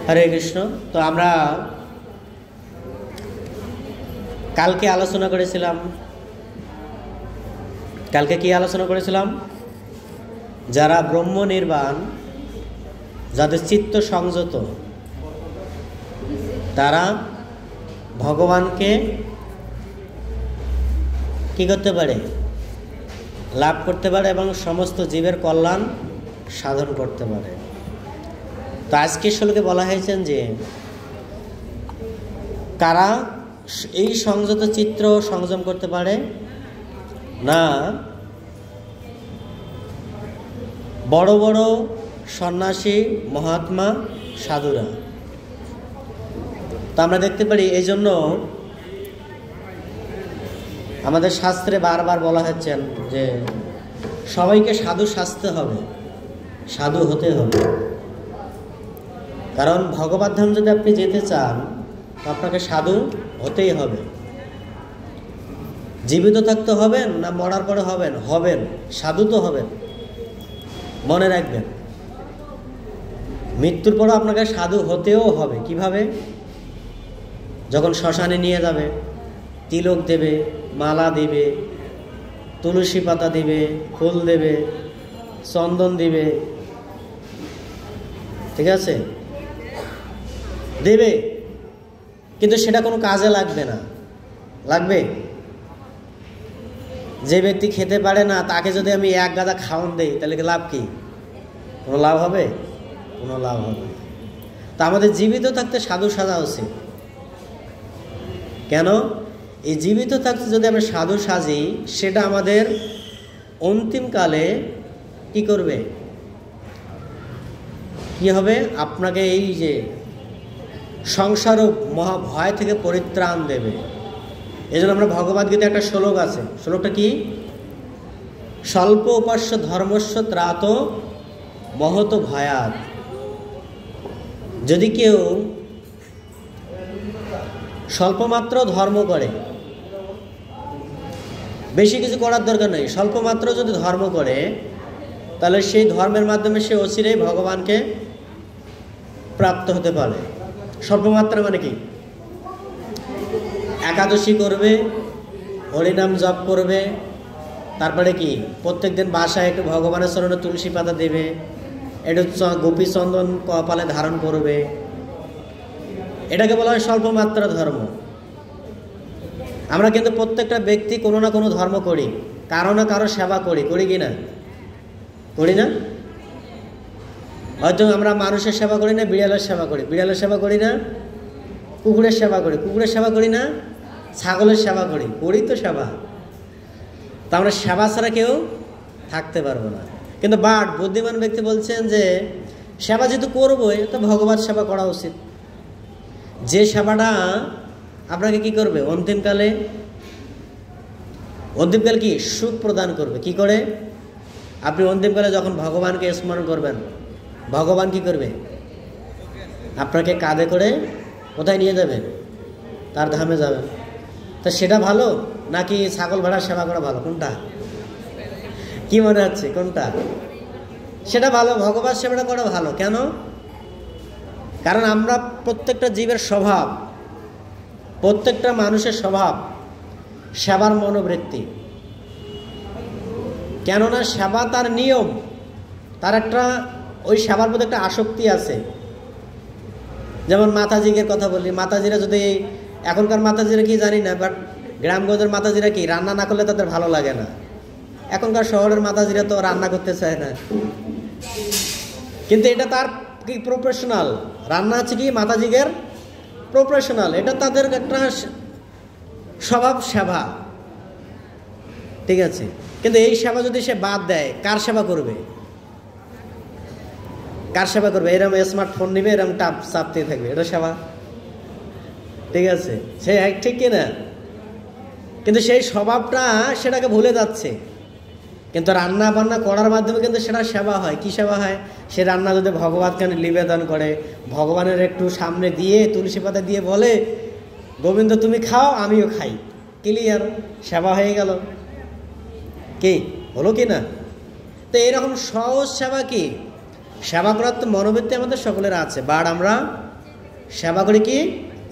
হরে কৃষ্ণ। তো আমরা কালকে আলোচনা করেছিলাম, কি আলোচনা করেছিলাম? যারা ব্রহ্ম নির্বাণ, যাদের চিত্ত সংযত, তারা ভগবানকে কি করতে পারে? লাভ করতে পারে এবং সমস্ত জীবের কল্যাণ সাধন করতে পারে। তো আজকের শ্লোকে বলা হয়েছেন যে কারা এই সংযত চিত্র সংযম করতে পারে না? বড় বড় সন্ন্যাসী, মহাত্মা, সাধুরা। তো আমরা দেখতে পারি এই জন্য আমাদের শাস্ত্রে বারবার বলা হচ্ছেন যে সবাইকে সাধু সাজতে হবে, সাধু হতে হবে। কারণ ভগবত ধাম যদি আপনি যেতে চান তো আপনাকে সাধু হতেই হবে। জীবিত থাকতে হবেন না মরার পরে হবেন? হবেন, সাধু তো হবেন। মনে রাখবেন, মৃত্যুর পরও আপনাকে সাধু হতেও হবে। কিভাবে? যখন শ্মশানে নিয়ে যাবে, তিলক দেবে, মালা দিবে, তুলসী পাতা দিবে, ফুল দেবে, চন্দন দিবে, ঠিক আছে, দেবে, কিন্তু সেটা কোনো কাজে লাগবে না। লাগবে? যে ব্যক্তি খেতে পারে না তাকে যদি আমি এক গাদা খাওয়ান দেই তাহলে লাভ কি? কোনো লাভ হবে? কোনো লাভ হবে। তা আমাদের জীবিত থাকতে সাধু সাজা উচিত। কেন? এই জীবিত থাকতে যদি আমরা সাধু সাজি, সেটা আমাদের অন্তিমকালে কি করবে? কি হবে? আপনাকে এই যে সংসার ও মহা ভয় থেকে পরিত্রাণ দেবে। এই জন্য আমরা ভগবদ্গীতা একটা শ্লোক আছে, শ্লোকটা কি? স্বল্প উপাস্য ধর্মস্য ত্রাত মহত ভয়াত। যদি কেউ স্বল্পমাত্র ধর্ম করে, বেশি কিছু করার দরকার নেই, স্বল্পমাত্র যদি ধর্ম করে, তাহলে সেই ধর্মের মাধ্যমে সে অচিরেই ভগবানকে প্রাপ্ত হতে পারে। স্বল্পমাত্রা মানে কি? একাদশী করবে, হরিনাম জপ করবে, তারপরে কি প্রত্যেকদিন বাসায় একটু ভগবানের চরণে তুলসী পাতা দেবে, একটু গোপী চন্দন কপালে ধারণ করবে, এটাকে বলা হয় স্বল্পমাত্রা ধর্ম। আমরা কিন্তু প্রত্যেকটা ব্যক্তি কোনো না কোনো ধর্ম করি, কারো না কারো সেবা করি, করি কি না? করি না? হয়তো আমরা মানুষের সেবা করি না, বিড়ালের সেবা করি, বিড়ালের সেবা করি না, কুকুরের সেবা করি, কুকুরের সেবা করি না, ছাগলের সেবা করি, করি তো সেবা। তা আমরা সেবা ছাড়া কেউ থাকতে পারবো না। কিন্তু বুদ্ধিমান ব্যক্তি বলছেন যে সেবা যেহেতু করবোই তো ভগবত সেবা করা উচিত। যে সেবাটা আপনাকে কি করবে? অন্তিমকালে কি সুখ প্রদান করবে। কি করে? আপনি অন্তিমকালে যখন ভগবানকে স্মরণ করবেন, ভগবান কি করবে? আপনাকে কাঁধে করে কোথায় নিয়ে যাবে? তার ধামে যাবে। তা সেটা ভালো নাকি ছাগল ভেড়ার সেবা করা ভালো? কোনটা? কি মনে হচ্ছে কোনটা? সেটা ভালো, ভগবান সেবাটা করা ভালো। কেন? কারণ আমরা প্রত্যেকটা জীবের স্বভাব, প্রত্যেকটা মানুষের স্বভাব সেবার মনোবৃত্তি। কেননা সেবা তার নিয়ম, তার একটা ওই সেবার প্রতি একটা আসক্তি আছে। যেমন মাতাজিদের কথা বলি, মাতাজিরা যদি, এখনকার মাতাজিরা কি জানি না, বাট গ্রামগঞ্জের মাতাজিরা কি রান্না না করলে তাদের ভালো লাগে না। এখনকার শহরের মাতাজিরা তো রান্না করতে চায় না, কিন্তু এটা তার কি প্রফেশনাল। রান্না আছে কি মাতাজিদের প্রফেশনাল, এটা তাদের একটা স্বভাব সেবা, ঠিক আছে। কিন্তু এই সেবা যদি সে বাদ দেয়, কার সেবা করবে? কার সেবা করবে? এরকম স্মার্টফোন নিবে, এরকম চাপতে থাকবে, এটা সেবা? ঠিক আছে, সে ঠিক কিনা? কিন্তু সেই স্বভাবটা সেটাকে ভুলে যাচ্ছে। কিন্তু রান্না বান্না করার মাধ্যমে কিন্তু সেটা সেবা হয়। কি সেবা হয়? সে রান্না যদি ভগবানকে নিবেদন করে, ভগবানের একটু সামনে দিয়ে তুলসী পাতা দিয়ে বলে, গোবিন্দ তুমি খাও আমিও খাই, ক্লিয়ার, সেবা হয়ে গেল। কি হলো কি না? তো এরকম সহজ সেবা কি? সেবা করার তো মনোবৃত্তি আমাদের সকলের আছে, বাট আমরা সেবা করি কি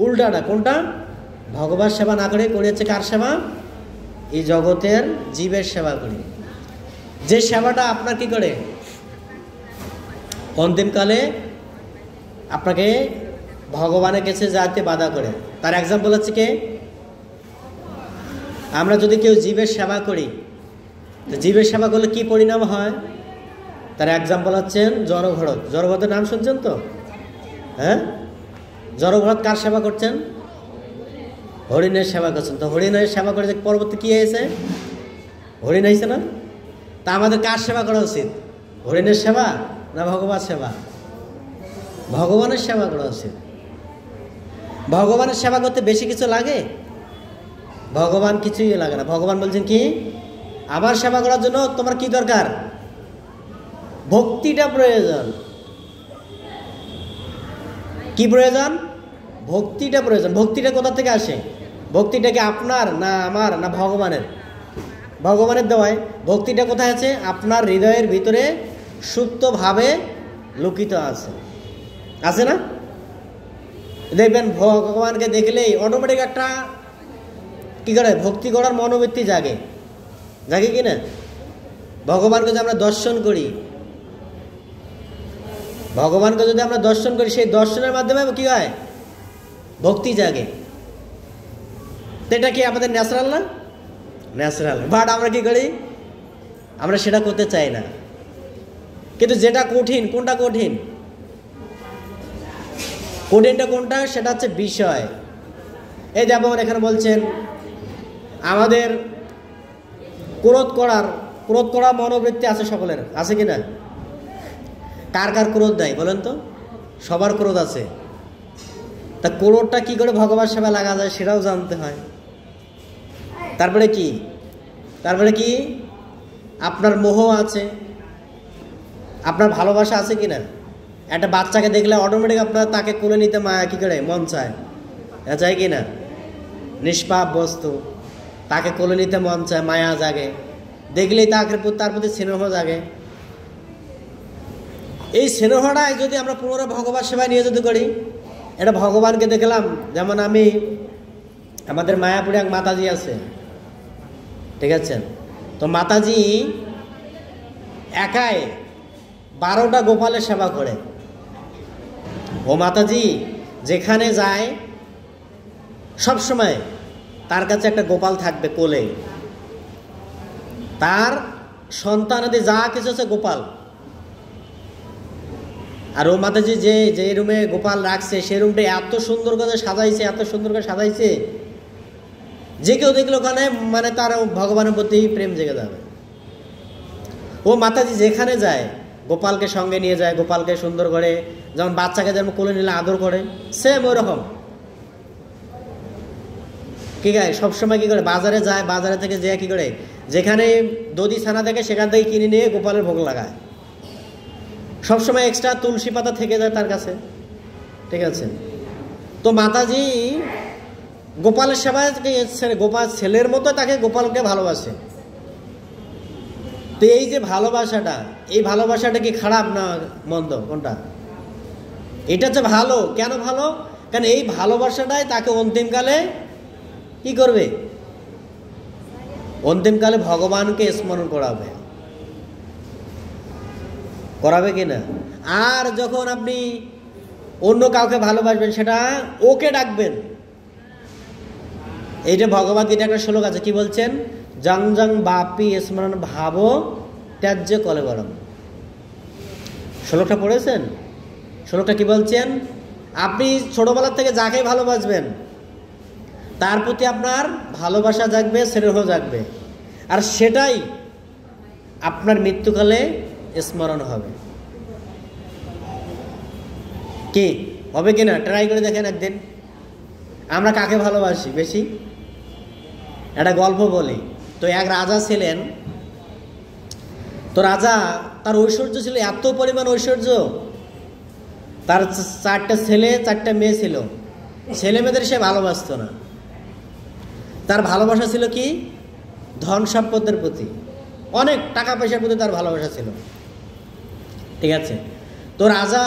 উল্টাটা, কোনটা? ভগবান সেবা না করে হচ্ছে কার সেবা? এই জগতের জীবের সেবা করি। যে সেবাটা আপনার কি করে অন্তিমকালে আপনাকে ভগবানের কাছে যাতে বাধা করে। তার এক্সাম্পল হচ্ছে কি, আমরা যদি কেউ জীবের সেবা করি, তো জীবের সেবা করলে কি পরিণাম হয়? তার এক্সাম্পল হচ্ছেন জড়ভরত। জড়ভরতের নাম শুনছেন তো? হ্যাঁ, জড়ভরত কার সেবা করছেন? হরিণের সেবা করছেন। তো হরিণের সেবা করে যে পরবর্তী কি হয়েছে? হরিণ হয়েছে না? তা আমাদের কার সেবা করা উচিত? হরিণের সেবা না ভগবান সেবা? ভগবানের সেবা করা উচিত। ভগবানের সেবা করতে বেশি কিছু লাগে? ভগবান কিছুই লাগে না। ভগবান বলছেন কি, আমার সেবা করার জন্য তোমার কি দরকার? ভক্তিটা প্রয়োজন। কি প্রয়োজন? ভক্তিটা প্রয়োজন। ভক্তিটা কোথা থেকে আসে? ভক্তিটা কি আপনার না আমার না ভগবানের? ভগবানের দেওয়ায়। ভক্তিটা কোথায় আছে? আপনার হৃদয়ের ভিতরে সুপ্তভাবে লুকিত আছে, আছে না? দেখবেন ভগবানকে দেখলেই অটোমেটিক একটা কি করে ভক্তি করার মনোবৃত্তি জাগে, জাগে কি না? ভগবানকে যদি আমরা দর্শন করি, ভগবানকে যদি আমরা দর্শন করি, সেই দর্শনের মাধ্যমে কি হয়? ভক্তি জাগে। এটা কি আমাদের ন্যাচারাল না? ন্যাচারাল। বাট আমরা কি করি? আমরা সেটা করতে চাই না। কিন্তু যেটা কঠিন, কোনটা কঠিন? কঠিনটা কোনটা? সেটা হচ্ছে বিষয়। এই যেমন এখানে বলছেন আমাদের ক্রোধ করা মনোবৃত্তি আছে সকলের, আছে কিনা? কার কার ক্রোধ দেয় বলেন তো? সবার ক্রোধ আছে। তা ক্রোধটা কি করে ভগবান সেবা লাগা যায় সেটাও জানতে হয়। তারপরে কি? তারপরে কি? আপনার মোহ আছে, আপনার ভালোবাসা আছে কিনা? একটা বাচ্চাকে দেখলে অটোমেটিক আপনার তাকে কোলে নিতে মায়া কি করে মন চায়, চায় কি না? নিষ্পাপ বস্তু, তাকে কোলে নিতে মন চায়, মায়া জাগে, দেখলেই তার প্রতি স্নেহ জাগে। এই স্নেহটাই যদি আমরা পুনরায় ভগবান সেবায় নিয়ে যদি করি, এটা ভগবানকে দেখলাম। যেমন আমি আমাদের মায়াপুরে এক মাতাজি আছে, ঠিক আছে? তো মাতাজি একাই 12টা গোপালের সেবা করে। ও মাতাজি যেখানে যায় সব সময় তার কাছে একটা গোপাল থাকবে কোলে। তার সন্তানাদি যা কিছু আছে গোপাল। আর ও মাতাজি যে রুমে গোপাল রাখছে সেই রুমটা এত সুন্দর করে সাজাইছে, এত সুন্দর করে সাজাইছে, যে কেউ দেখলো ওখানে মানে তার ভগবানের প্রতি প্রেম জেগে যাবে। ও মাতাজি যেখানে যায় গোপালকে সঙ্গে নিয়ে যায়, গোপালকে সুন্দর করে, যেমন বাচ্চাকে যেমন কোলে নিলে আদর করে, সেম ওই রকম কি গায় সবসময় কি করে বাজারে যায়, বাজারে থেকে যে কি করে যেখানে দধি ছানা থাকে সেখান থেকে কিনে নিয়ে গোপালের ভোগ লাগায়। সবসময় এক্সট্রা তুলসী পাতা থেকে যায় তার কাছে, ঠিক আছে? তো মাতাজি গোপালের সেবায় গোপাল ছেলের মতো তাকে গোপালকে ভালোবাসে। তো এই যে ভালোবাসাটা, এই ভালোবাসাটা কি খারাপ না মন্দ কোনটা? এটা হচ্ছে ভালো। কেন ভালো? কারণ এই ভালোবাসাটাই তাকে অন্তিমকালে কি করবে? অন্তিমকালে ভগবানকে স্মরণ করাবে, করাবে কিনা? আর যখন আপনি অন্য কাউকে ভালোবাসবেন সেটা ওকে ডাকবেন। এইটা ভগবদ গীতা একটা শ্লোক আছে, কি বলছেন? জং জং বাপি স্মরণ ভাব ত্যাজ্য কলেবরম। শ্লোকটা পড়েছেন? শ্লোকটা কি বলছেন? আপনি ছোটবেলার থেকে যাকে ভালোবাসবেন তার প্রতি আপনার ভালোবাসা জাগবে, স্নেহ জাগবে, আর সেটাই আপনার মৃত্যুকালে স্মরণ হবে। কি হবে কিনা ট্রাই করে দেখেন একদিন। আমরা কাকে ভালোবাসি বেশি? একটা গল্প বলি। তো এক রাজা ছিলেন। তো রাজা, তার ঐশ্বর্য ছিল এত পরিমাণ ঐশ্বর্য, তার 4টা ছেলে 4টা মেয়ে ছিল। ছেলে মেয়েদের সে ভালোবাসত না। তার ভালোবাসা ছিল কি? ধন সম্পদের প্রতি, অনেক টাকা পয়সার প্রতি তার ভালোবাসা ছিল, ঠিক আছে? তো রাজা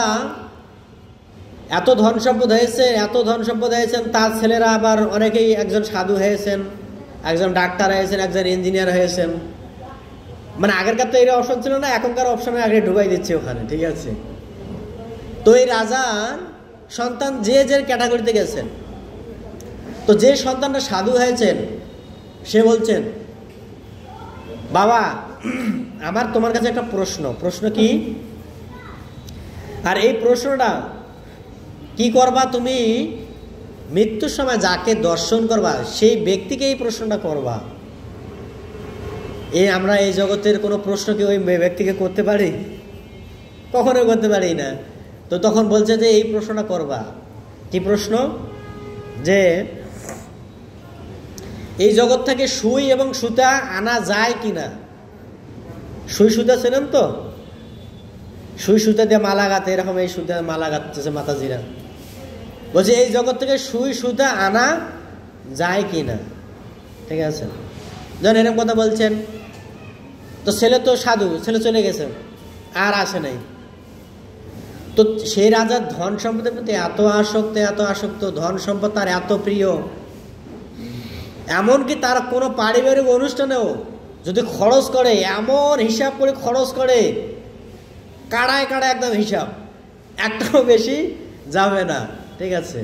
এত ধন সম্পদ হয়েছে, এত ধন সম্পদ হয়েছেন, তার ছেলেরা আবার অনেকেই একজন সাধু হয়েছেন, একজন ডাক্তার হয়েছেন, একজন ইঞ্জিনিয়ার হয়েছেন। মানে আগেরকার তো এই অপশন ছিল না, এখনকার অপশনে আগে ঢুকাই দিচ্ছে ওখানে, ঠিক আছে। তো এই রাজার সন্তান যে যে ক্যাটাগরিতে গেছেন, তো যে সন্তানটা সাধু হয়েছেন সে বলছেন, বাবা আমার তোমার কাছে একটা প্রশ্ন কি, আর এই প্রশ্নটা কি করবা, তুমি মৃত্যুর সময় যাকে দর্শন করবা সেই ব্যক্তিকে এই প্রশ্নটা করবা। আমরা এই জগতের কোনো প্রশ্ন কি ওই ব্যক্তিকে করতে পারি? কখনো করতে পারি না। তো তখন বলছে যে এই প্রশ্নটা করবা। কি প্রশ্ন? যে এই জগৎ থেকে সুই এবং সুতা আনা যায় কিনা। সুই সুতা ছিলেন তো, সুই সুতা দিয়ে মালা গাঁথে, এরকম এই সুতা মালা গাঁথতেছে মাতাজিরা। বলছে এই জগৎ থেকে সুই সুতা আনা যায় কিনা, ঠিক আছে। যখন এরকম কথা বলছেন, তো ছেলে তো সাধু, ছেলে চলে গেছে, আর আসে নাই। তো সেই রাজার ধন সম্পদের প্রতি এত আসক্ত, ধন সম্পদ তার এত প্রিয়, এমনকি তার কোনো পারিবারিক অনুষ্ঠানেও যদি খরচ করে, এমন হিসাব করে খরচ করে, কাড়ায় একদম হিসাব, একটাও বেশি যাবে না, ঠিক আছে।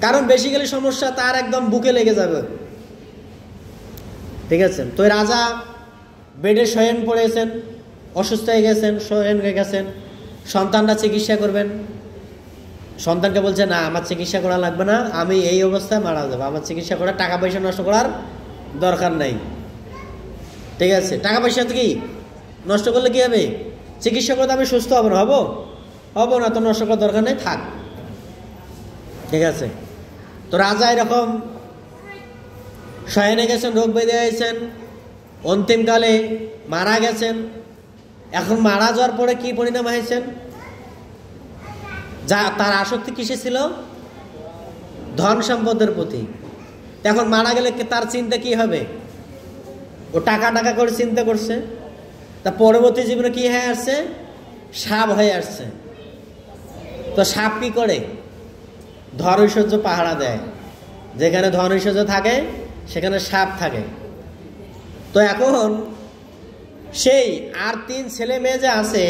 কারণ বেশি গেলে সমস্যা তার একদম বুকে লেগে যাবে, ঠিক আছে। তো রাজা বেডে শয়ন পড়েছেন, অসুস্থ হয়ে গেছেন, শয়ন হয়ে গেছেন। সন্তানরা চিকিৎসা করবেন, সন্তানকে বলছে না আমার চিকিৎসা করা লাগবে না, আমি এই অবস্থায় মারা যাবো, আমার চিকিৎসা করার টাকা পয়সা নষ্ট করার দরকার নাই, ঠিক আছে। টাকা পয়সা কি নষ্ট করলে কি হবে? চিকিৎসা করতে আমি সুস্থ হব না, হব না, তো নষ্ট করার দরকার নেই, থাক, ঠিক আছে। তো রাজা এরকম শয়নে গেছেন, রোগ বেঁধে হয়েছেন, অন্তিমকালে মারা গেছেন। এখন মারা যাওয়ার পরে কি পরিণাম হয়েছেন? যা তার আসক্তি কিসে ছিল? ধন সম্পদের প্রতি। এখন মারা গেলে তার চিন্তা কি হবে? ও টাকা করে চিন্তা করছে, তা পরবর্তী জীবনে কি হয়ে আসছে? সাপ হয়ে আসছে। তো সাপ কি করে? ধন ঐশ্বর্য পাহারা দেয়, যেখানে ধন ঐশ্বর্য থাকে সেখানে সাপ থাকে। তো এখন সেই আর 3 ছেলে মেয়ে যে আছে,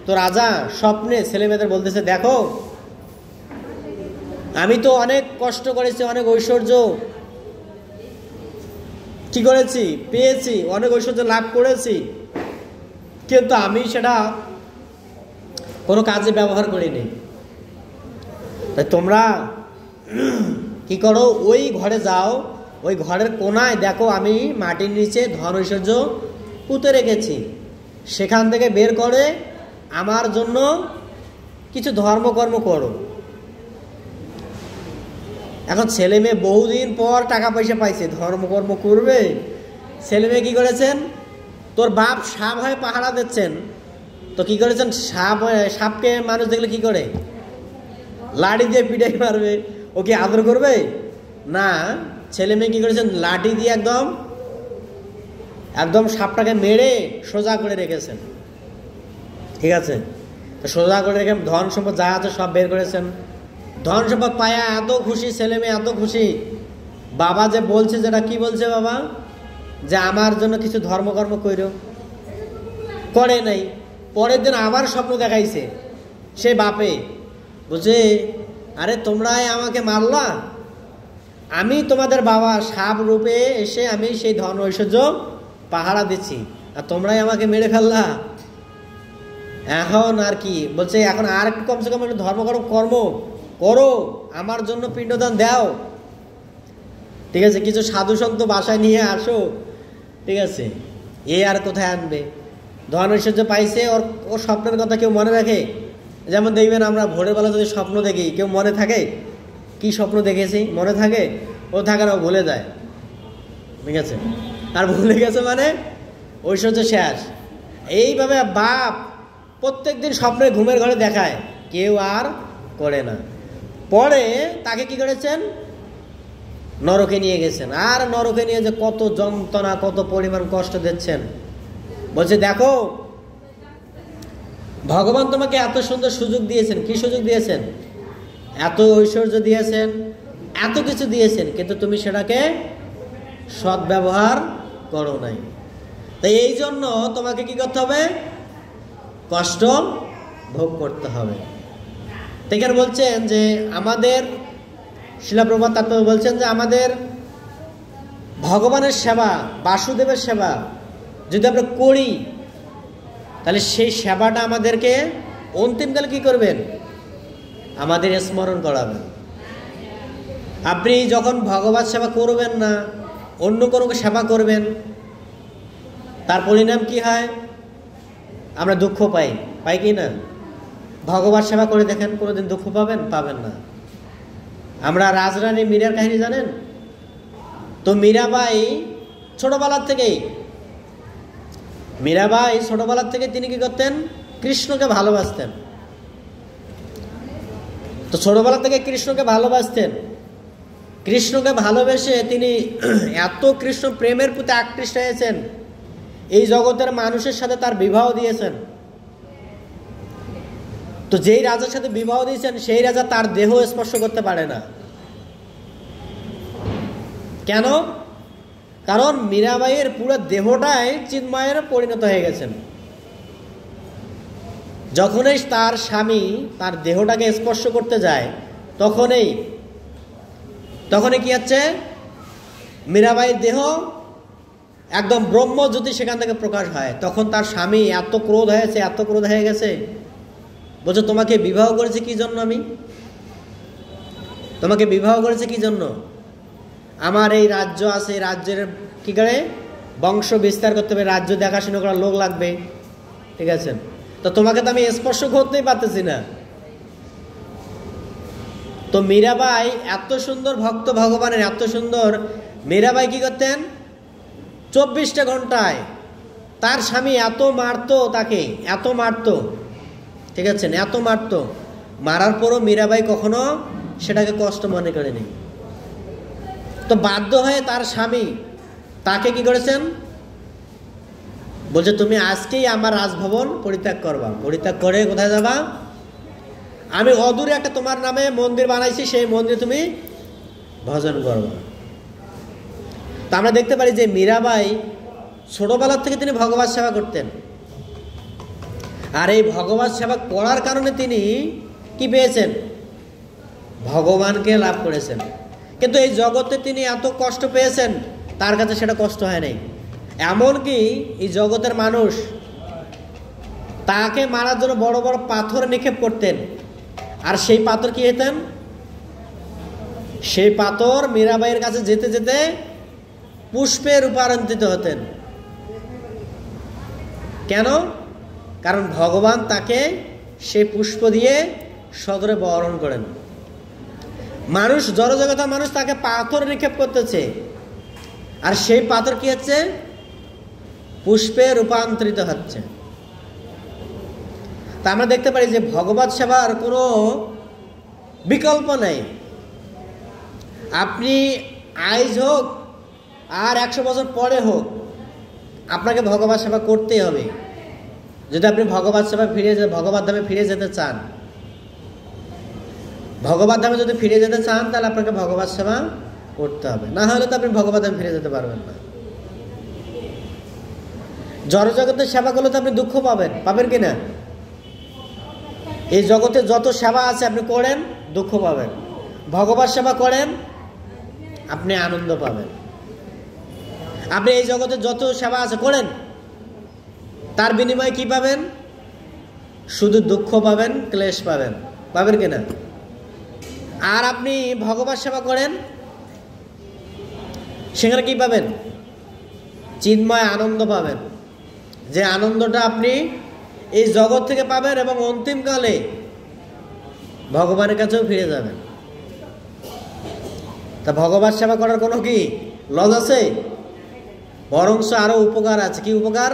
তো রাজা স্বপ্নে ছেলে মেয়েদের বলতেছে, দেখো আমি তো অনেক কষ্ট করেছি, অনেক ঐশ্বর্য কি করেছি, পেয়েছি, অনেক ঐশ্বর্য লাভ করেছি, কিন্তু আমি সেটা কোনো কাজে ব্যবহার করিনি। তাই তোমরা কি করো, ওই ঘরে যাও, ওই ঘরের কোনায় দেখো আমি মাটির নিচে ধন ঐশ্বর্য পুঁতে রেখেছি, সেখান থেকে বের করে আমার জন্য কিছু ধর্মকর্ম করো। এখন ছেলে মেয়ে বহুদিন পর টাকা পয়সা পাইছে, ধর্মকর্ম করবে। ছেলে মেয়ে কি করেছেন? তোর বাপ সাপ হয়ে পাহারা দিচ্ছেন, তো কি করেছেন? সাপকে মানুষ দেখলে কি করে? লাঠি দিয়ে পিটাই মারবে। ও কি আদর করবে? না, ছেলে মেয়ে কি করেছেন? লাঠি দিয়ে একদম সাপটাকে মেরে সোজা করে রেখেছেন, ঠিক আছে। তো সোজা করে রেখে ধন সম্পদ যা আছে সব বের করেছেন। ধন সম্পদ পায়া এত খুশি ছেলে মেয়ে, এত খুশি। বাবা যে বলছে, যেটা কি বলছে বাবা, যে আমার জন্য কিছু ধর্মকর্ম কইরো, করে নাই। পরের দিন আবার স্বপ্ন দেখাইছে সে বাপে, বুঝে আরে তোমরাই আমাকে মারলা, আমি তোমাদের বাবা সাপ রূপে এসে আমি সেই ধন ঐশ্বর্য পাহারা দিচ্ছি, আর তোমরাই আমাকে মেরে ফেললা। এখন আর কি বলছে, এখন আর একটু কমসে কম একটু কর্ম করো, আমার জন্য পিণ্ডদান দাও, ঠিক আছে। কিছু সাধু সন্ত বাসায় নিয়ে আসো, ঠিক আছে। এ আর কোথায় আনবে? ধন ঐশ্বর্য পাইছে, ওর স্বপ্নের কথা কেউ মনে রাখে? যেমন দেখবেন আমরা ভোরের বেলা যদি স্বপ্ন দেখি, কেউ মনে থাকে? কি স্বপ্ন দেখেছি মনে থাকে? ও থাকে না, ও ভুলে যায়, ঠিক আছে। আর ভুলে গেছে মানে ঐশ্বর্য শেষ। এইভাবে বাপ প্রত্যেক দিন স্বপ্নে ঘুমের ঘরে দেখায়, কেউ আর করে না। পরে তাকে কি করেছেন? নরকে নিয়ে গেছেন। আর নরকে নিয়ে যে কত যন্ত্রণা, কত পরিমাণ কষ্ট দিচ্ছেন। বলছে দেখো ভগবান তোমাকে এত সুন্দর সুযোগ দিয়েছেন, কি সুযোগ দিয়েছেন? এত ঐশ্বর্য দিয়েছেন, এত কিছু দিয়েছেন, কিন্তু তুমি সেটাকে সদ্ব্যবহার করো নাই। তাই এই জন্য তোমাকে কি করতে হবে? কষ্ট ভোগ করতে হবে। এখানে বলছেন যে আমাদের শিলা প্রভুপাদ তাৎপর্য বলছেন যে আমাদের ভগবানের সেবা, বাসুদেবের সেবা যদি আমরা করি, তাহলে সেই সেবাটা আমাদেরকে অন্তিমকালে কি করবেন? আমাদের স্মরণ করাবেন। আপনি যখন ভগবত সেবা করবেন না, অন্য কোনো সেবা করবেন, তার পরিণাম কি হয়? আমরা দুঃখ পাই, পাই কি না? ভগবত সেবা করে দেখেন, কোনোদিন দুঃখ পাবেন? পাবেন না। আমরা রাজরানী মীরার কাহিনী জানেন তো? মীরাবাই ছোটবেলার থেকে তিনি কি করতেন? কৃষ্ণকে ভালোবাসতেন। তো ছোটবেলা থেকে কৃষ্ণকে ভালোবাসতেন। কৃষ্ণকে ভালোবেসে তিনি এত কৃষ্ণ প্রেমের প্রতি আকৃষ্ট হয়েছেন, এই জগতের মানুষের সাথে তার বিবাহ দিয়েছেন। তো যেই রাজার সাথে বিবাহ দিয়েছেন, সেই রাজা তার দেহ স্পর্শ করতে পারে না। কেন? কারণ মীরাবাইয়ের পুরো দেহটাই চিন্ময়ের পরিণত হয়ে গেছেন। যখনই তার স্বামী তার দেহটাকে স্পর্শ করতে যায়, তখনই কি হচ্ছে? মীরাবাইয়ের দেহ একদম ব্রহ্মজ্যোতি সেখান থেকে প্রকাশ হয়। তখন তার স্বামী এত ক্রোধ হয়ে গেছে, বলছে তোমাকে বিবাহ করেছে কি জন্য? আমি তোমাকে বিবাহ করেছে কি জন্য? আমার এই রাজ্য আছে, এই রাজ্যের কি করে বংশ বিস্তার করতে হবে, রাজ্য দেখাশোনা করার লোক লাগবে, ঠিক আছে? তো তোমাকে তো আমি স্পর্শ করতেই পারতেছি না। তো মীরাবাই এত সুন্দর ভক্ত ভগবানের, এত সুন্দর, মীরাবাই কি করতেন? 24টা ঘন্টায় তার স্বামী এত মারতো, তাকে এত মারতো, ঠিক আছে, এত মারতো, মারার পরও মীরাবাই কখনো সেটাকে কষ্ট মনে করেনি। তো বাধ্য হয়ে তার স্বামী তাকে কি করেছেন? বলছে তুমি আজকেই আমার রাজভবন পরিত্যাগ করবা। পরিত্যাগ করে কোথায় যাবা? আমি অদূরে একটা তোমার নামে মন্দির বানাইছি, সেই মন্দিরে তুমি ভজন করবা। তা আমরা দেখতে পারি যে মীরাবাই ছোটবেলার থেকে তিনি ভগবত সেবা করতেন। আর এই ভগবত সেবা করার কারণে তিনি কি পেয়েছেন? ভগবানকে লাভ করেছেন। কিন্তু এই জগতে তিনি এত কষ্ট পেয়েছেন, তার কাছে সেটা কষ্ট হয় নাই। এমনকি এই জগতের মানুষ তাকে মারার জন্য বড় বড় পাথর নিক্ষেপ করতেন, আর সেই পাথর কি হতেন? সেই পাথর মীরাবাইয়ের কাছে যেতে যেতে পুষ্পে রূপান্তরিত হতেন। কেন? কারণ ভগবান তাকে সেই পুষ্প দিয়ে সদরে বরণ করেন। মানুষ, জড়জগতের মানুষ তাকে পাথর নিক্ষেপ করতেছে, আর সেই পাথর কি হচ্ছে? পুষ্পে রূপান্তরিত হচ্ছে। তা আমরা দেখতে পারি যে ভগবত সেবার কোনো বিকল্প নেই। আপনি আজ হোক আর 100 বছর পরে হোক, আপনাকে ভগবত সেবা করতেই হবে। যদি আপনি ভগবত ধামে ফিরে যেতে চান, ভগবত ধামে যদি ফিরে যেতে চান, তাহলে আপনাকে ভগবত সেবা করতে হবে, না হলে তো আপনি ভগবত ধামে ফিরে যেতে পারবেন না। জড়জগতের সেবা করলে তো আপনি দুঃখ পাবেন কিনা? এই জগতে যত সেবা আছে আপনি করেন, দুঃখ পাবেন। ভগবত সেবা করেন, আপনি আনন্দ পাবেন। আপনি এই জগতে যত সেবা আছে করেন, তার বিনিময়ে কি পাবেন? শুধু দুঃখ পাবেন, ক্লেশ পাবেন কিনা? আর আপনি ভগবত সেবা করেন, সেখানে কি পাবেন? চিন্ময় আনন্দ পাবেন, যে আনন্দটা আপনি এই জগৎ থেকে পাবেন এবং অন্তিমকালে ভগবানের কাছেও ফিরে যাবেন। তা ভগবত সেবা করার কোনো কি লজ আছে? বরঞ্চ আরো উপকার আছে। কি উপকার?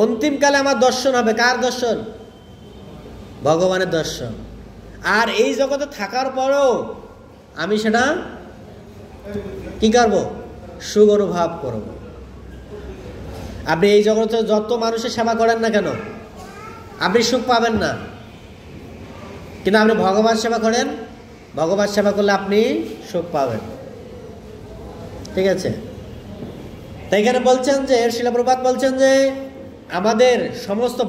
অন্তিমকালে আমার দর্শন হবে। কার দর্শন? ভগবানের দর্শন। আর এই জগতে থাকার পরেও আমি সেটা কি করব? সুখ অনুভব করব। আপনি এই জগতে যত মানুষের সেবা করেন না কেন, আপনি সুখ পাবেন না। কিন্তু আপনি ভগবান সেবা করেন, ভগবান সেবা করলে আপনি সুখ পাবেন। ঠিক আছে? তাই এখানে বলছেন যে, শ্রীল প্রভুপাদ বলছেন যে আমাদের সমস্ত